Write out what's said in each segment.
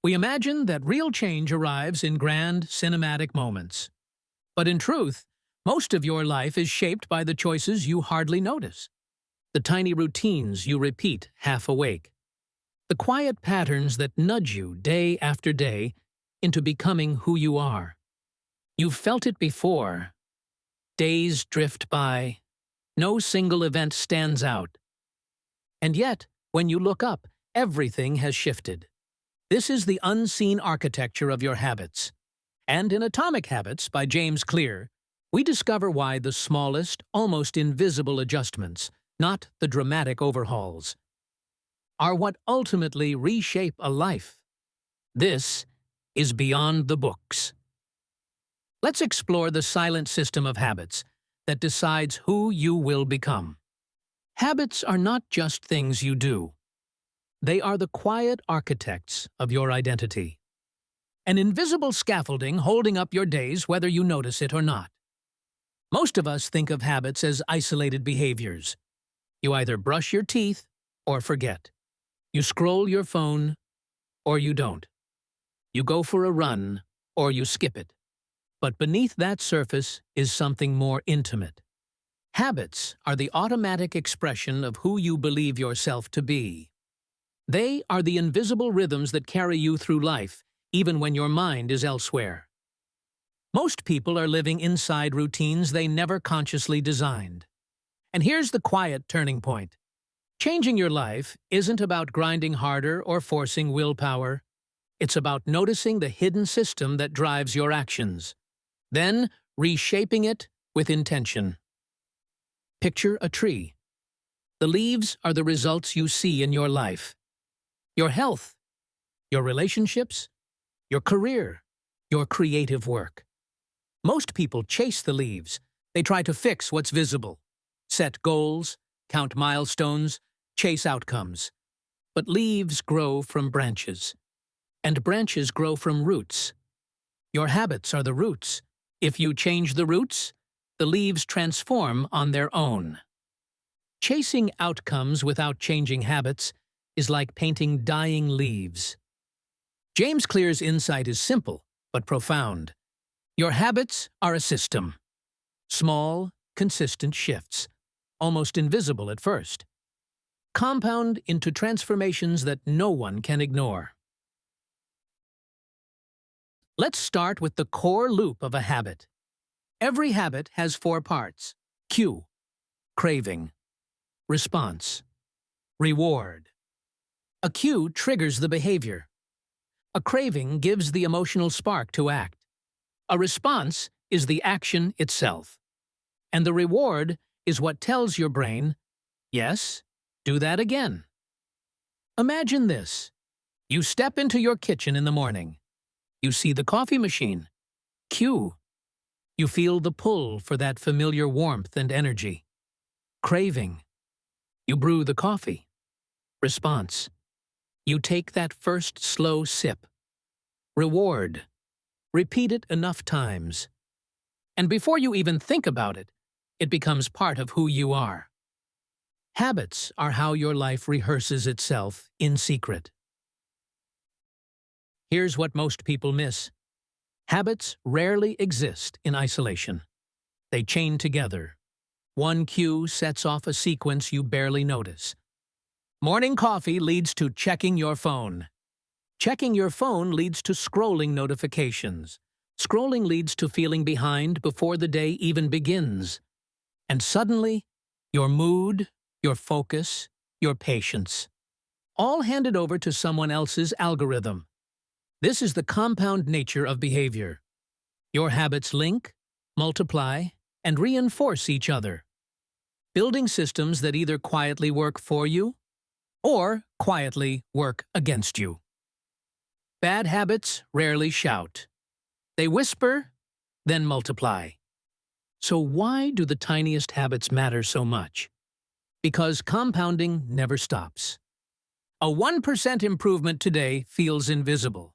We imagine that real change arrives in grand cinematic moments. But in truth, most of your life is shaped by the choices you hardly notice, the tiny routines you repeat half awake, the quiet patterns that nudge you day after day into becoming who you are. You've felt it before. Days drift by. No single event stands out. And yet, when you look up, everything has shifted. This is the unseen architecture of your habits. And in Atomic Habits by James Clear, we discover why the smallest, almost invisible adjustments, not the dramatic overhauls, are what ultimately reshape a life. This is Beyond the Books. Let's explore the silent system of habits that decides who you will become. Habits are not just things you do. They are the quiet architects of your identity. An invisible scaffolding holding up your days whether you notice it or not. Most of us think of habits as isolated behaviors. You either brush your teeth or forget. You scroll your phone or you don't. You go for a run or you skip it. But beneath that surface is something more intimate. Habits are the automatic expression of who you believe yourself to be. They are the invisible rhythms that carry you through life, even when your mind is elsewhere. Most people are living inside routines they never consciously designed. And here's the quiet turning point. Changing your life isn't about grinding harder or forcing willpower. It's about noticing the hidden system that drives your actions, then reshaping it with intention. Picture a tree. The leaves are the results you see in your life. Your health, your relationships, your career, your creative work. Most people chase the leaves. They try to fix what's visible, set goals, count milestones, chase outcomes. But leaves grow from branches, and branches grow from roots. Your habits are the roots. If you change the roots, the leaves transform on their own. Chasing outcomes without changing habits is like painting dying leaves. James Clear's insight is simple, but profound. Your habits are a system. Small, consistent shifts, almost invisible at first, compound into transformations that no one can ignore. Let's start with the core loop of a habit. Every habit has 4 parts: cue, craving, response, reward. A cue triggers the behavior. A craving gives the emotional spark to act. A response is the action itself. And the reward is what tells your brain, yes, do that again. Imagine this. You step into your kitchen in the morning. You see the coffee machine. Cue. You feel the pull for that familiar warmth and energy. Craving. You brew the coffee. Response. You take that first slow sip. Reward. Repeat it enough times. And before you even think about it, it becomes part of who you are. Habits are how your life rehearses itself in secret. Here's what most people miss. Habits rarely exist in isolation. They chain together. One cue sets off a sequence you barely notice. Morning coffee leads to checking your phone. Checking your phone leads to scrolling notifications. Scrolling leads to feeling behind before the day even begins. And suddenly, your mood, your focus, your patience, all handed over to someone else's algorithm. This is the compound nature of behavior. Your habits link, multiply, and reinforce each other, building systems that either quietly work for you or quietly work against you. Bad habits rarely shout. They whisper, then multiply. So why do the tiniest habits matter so much? Because compounding never stops. A 1% improvement today feels invisible.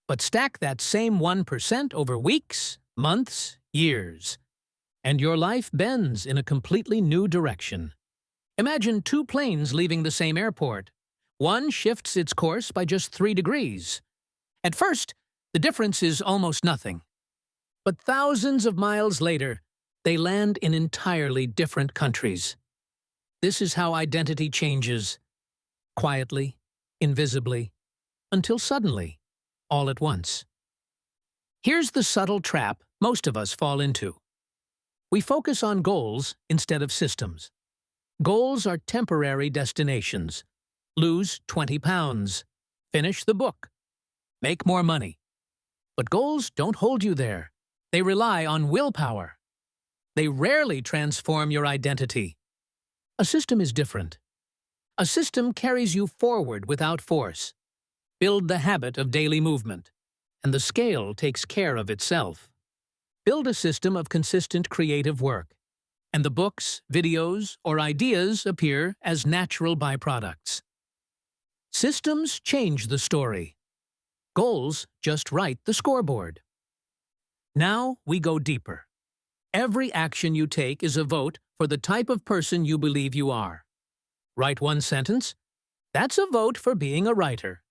But stack that same 1% over weeks, months, years, and your life bends in a completely new direction. Imagine 2 planes leaving the same airport. One shifts its course by just 3 degrees. At first, the difference is almost nothing. But thousands of miles later, they land in entirely different countries. This is how identity changes, quietly, invisibly, until suddenly, all at once. Here's the subtle trap most of us fall into. We focus on goals instead of systems. Goals are temporary destinations. Lose 20 pounds. Finish the book. Make more money. But goals don't hold you there. They rely on willpower. They rarely transform your identity. A system is different. A system carries you forward without force. Build the habit of daily movement, and the scale takes care of itself. Build a system of consistent creative work, and the books, videos, or ideas appear as natural byproducts. Systems change the story. Goals just write the scoreboard. Now we go deeper. Every action you take is a vote for the type of person you believe you are. Write one sentence? That's a vote for being a writer.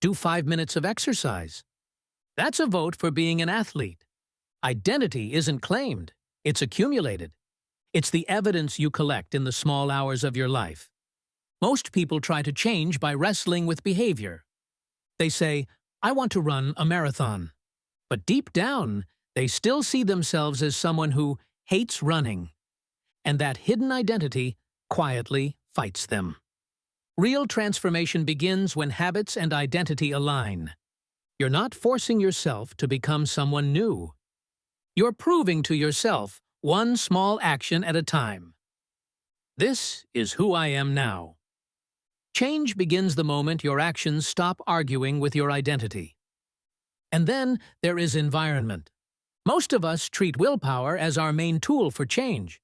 Do 5 minutes of exercise. That's a vote for being an athlete. Identity isn't claimed, it's accumulated. It's the evidence you collect in the small hours of your life. Most people try to change by wrestling with behavior. They say, I want to run a marathon. But deep down, they still see themselves as someone who hates running. And that hidden identity quietly fights them. Real transformation begins when habits and identity align. You're not forcing yourself to become someone new. You're proving to yourself one small action at a time. This is who I am now. Change begins the moment your actions stop arguing with your identity. And then there is environment. Most of us treat willpower as our main tool for change.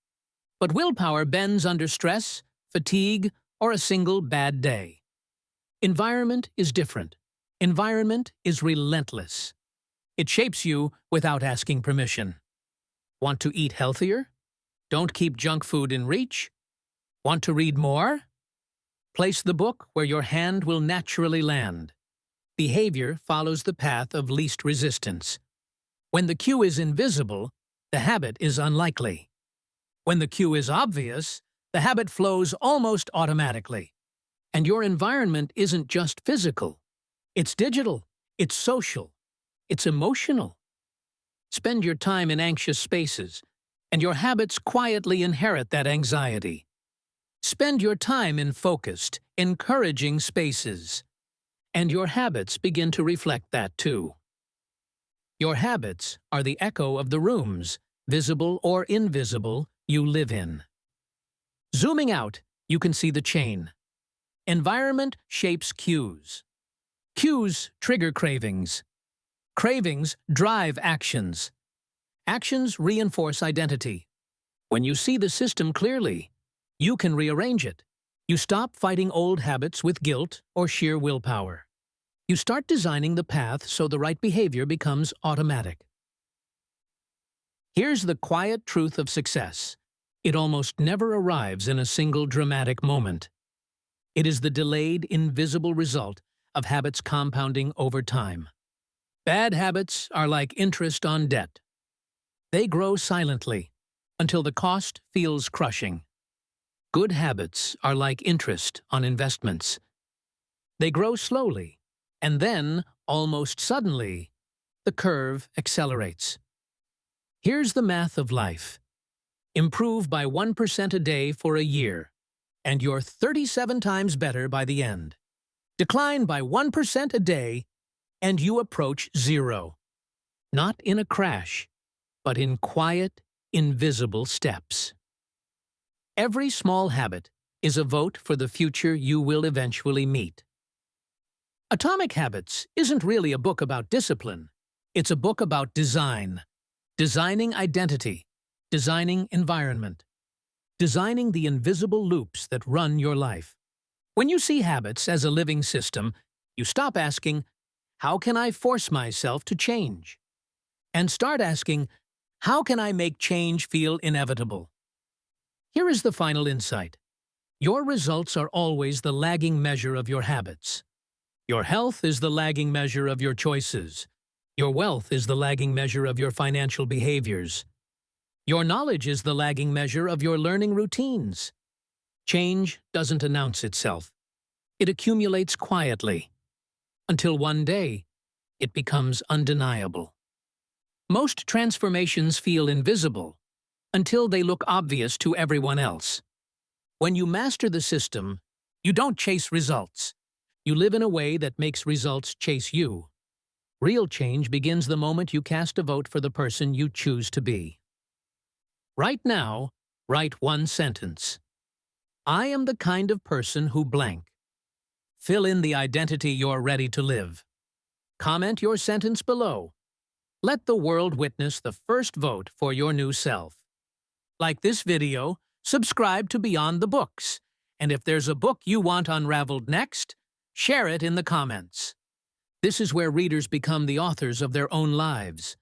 But willpower bends under stress, fatigue, or a single bad day. Environment is different. Environment is relentless. It shapes you without asking permission. Want to eat healthier? Don't keep junk food in reach? Want to read more? Place the book where your hand will naturally land. Behavior follows the path of least resistance. When the cue is invisible, the habit is unlikely. When the cue is obvious, the habit flows almost automatically. And your environment isn't just physical. It's digital, it's social, it's emotional. Spend your time in anxious spaces, and your habits quietly inherit that anxiety. Spend your time in focused, encouraging spaces, and your habits begin to reflect that too. Your habits are the echo of the rooms, visible or invisible, you live in. Zooming out, you can see the chain. Environment shapes cues. Cues trigger cravings. Cravings drive actions. Actions reinforce identity. When you see the system clearly, you can rearrange it. You stop fighting old habits with guilt or sheer willpower. You start designing the path so the right behavior becomes automatic. Here's the quiet truth of success. It almost never arrives in a single dramatic moment. It is the delayed, invisible result of habits compounding over time. Bad habits are like interest on debt. They grow silently until the cost feels crushing. Good habits are like interest on investments. They grow slowly, and then, almost suddenly, the curve accelerates. Here's the math of life. Improve by 1% a day for a year, and you're 37 times better by the end. Decline by 1% a day, and you approach zero. Not in a crash, but in quiet, invisible steps. Every small habit is a vote for the future you will eventually meet. Atomic Habits isn't really a book about discipline. It's a book about design. Designing identity. Designing environment. Designing the invisible loops that run your life. When you see habits as a living system, you stop asking, how can I force myself to change? And start asking, how can I make change feel inevitable? Here is the final insight. Your results are always the lagging measure of your habits. Your health is the lagging measure of your choices. Your wealth is the lagging measure of your financial behaviors. Your knowledge is the lagging measure of your learning routines. Change doesn't announce itself. It accumulates quietly, until one day, it becomes undeniable. Most transformations feel invisible until they look obvious to everyone else. When you master the system, you don't chase results. You live in a way that makes results chase you. Real change begins the moment you cast a vote for the person you choose to be. Right now, write one sentence. I am the kind of person who blank. Fill in the identity you're ready to live. Comment your sentence below. Let the world witness the first vote for your new self. Like this video, subscribe to Beyond the Books. And if there's a book you want unraveled next, share it in the comments. This is where readers become the authors of their own lives.